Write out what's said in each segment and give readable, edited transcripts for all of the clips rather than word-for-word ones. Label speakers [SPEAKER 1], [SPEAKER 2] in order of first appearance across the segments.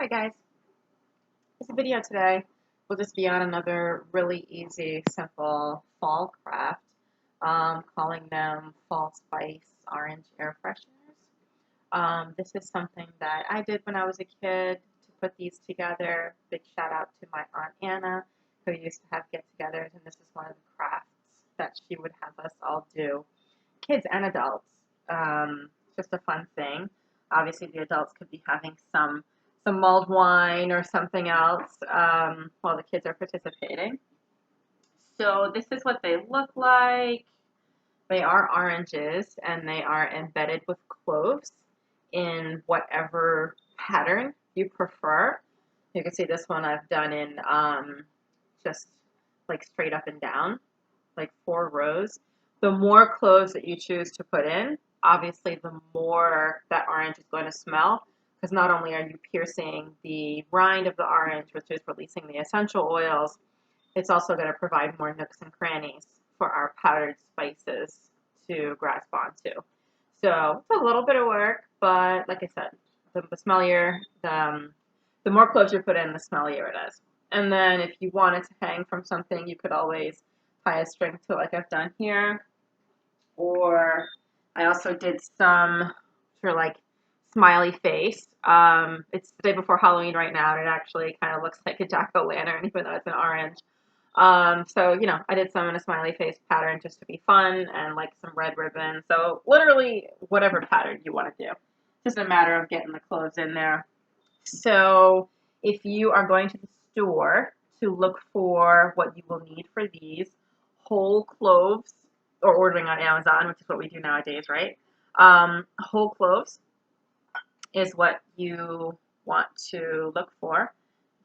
[SPEAKER 1] Hi guys, this video today will just be on another really easy, simple fall craft, calling them fall spice orange air fresheners. This is something that I did when I was a kid to put these together. Big shout out to my Aunt Anna, who used to have get-togethers, and this is one of the crafts that she would have us all do, kids and adults. Just a fun thing. Obviously, the adults could be having some mulled wine or something else while the kids are participating. So this is what they look like. They are oranges and they are embedded with cloves in whatever pattern you prefer. You can see this one I've done in just like straight up and down, like 4 rows. The more cloves that you choose to put in, obviously the more that orange is going to smell, because not only are you piercing the rind of the orange, which is releasing the essential oils, it's also going to provide more nooks and crannies for our powdered spices to grasp onto. So it's a little bit of work, but like I said, the smellier, the more cloves you put in, the smellier it is. And then if you wanted to hang from something, you could always tie a string to it like I've done here. Or I also did some sort of like smiley face. It's the day before Halloween right now, and it actually kind of looks like a jack-o'-lantern, even though it's an orange. So, I did some in a smiley face pattern just to be fun and like some red ribbon. So literally whatever pattern you want to do. Just a matter of getting the clothes in there. So if you are going to the store to look for what you will need for these, whole cloves, or ordering on Amazon, which is what we do nowadays, right? Whole cloves is what you want to look for.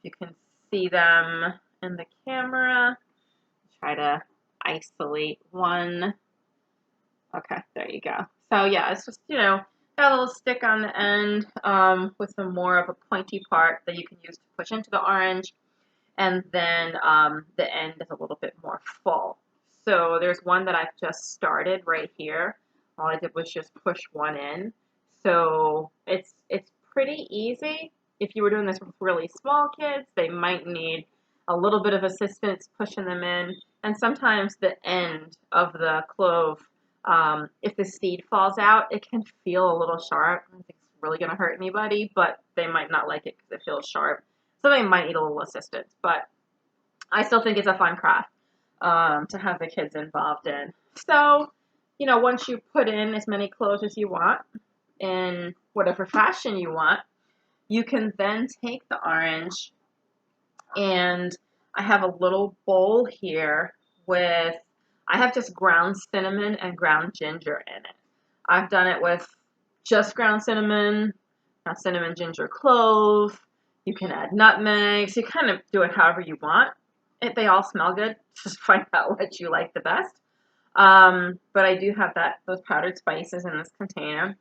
[SPEAKER 1] You can see them in the camera. Try to isolate one. Okay, there you go. So yeah, it's just, got a little stick on the end with some more of a pointy part that you can use to push into the orange. And then the end is a little bit more full. So there's one that I've just started right here. All I did was just push one in. So it's pretty easy. If you were doing this with really small kids, they might need a little bit of assistance pushing them in. And sometimes the end of the clove, if the seed falls out, it can feel a little sharp. I don't think it's really going to hurt anybody, but they might not like it because it feels sharp. So they might need a little assistance, but I still think it's a fun craft to have the kids involved in. So, once you put in as many clothes as you want in whatever fashion you want, you can then take the orange, and I have a little bowl here with, I have just ground cinnamon and ground ginger in it. I've done it with just ground cinnamon, cinnamon, ginger, clove. You can add nutmegs. You kind of do it however you want. They all smell good. Just find out what you like the best. But I do have those powdered spices in this container.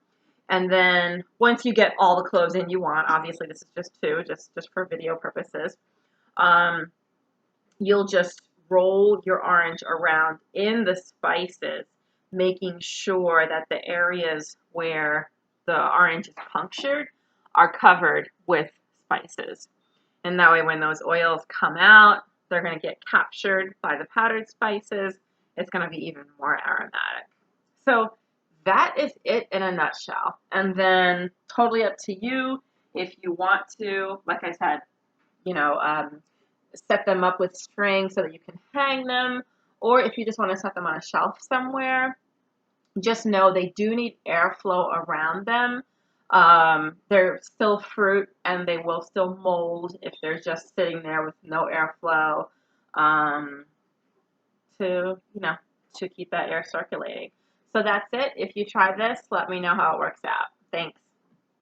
[SPEAKER 1] And then once you get all the cloves in you want, obviously this is just 2, just for video purposes, you'll just roll your orange around in the spices, making sure that the areas where the orange is punctured are covered with spices. And that way when those oils come out, they're going to get captured by the powdered spices. It's going to be even more aromatic. So that is it in a nutshell. And then totally up to you if you want to, like I said, set them up with string so that you can hang them, or if you just want to set them on a shelf somewhere, just know they do need airflow around them. They're still fruit and they will still mold if they're just sitting there with no airflow to, to keep that air circulating. So that's it. If you try this, let me know how it works out. Thanks.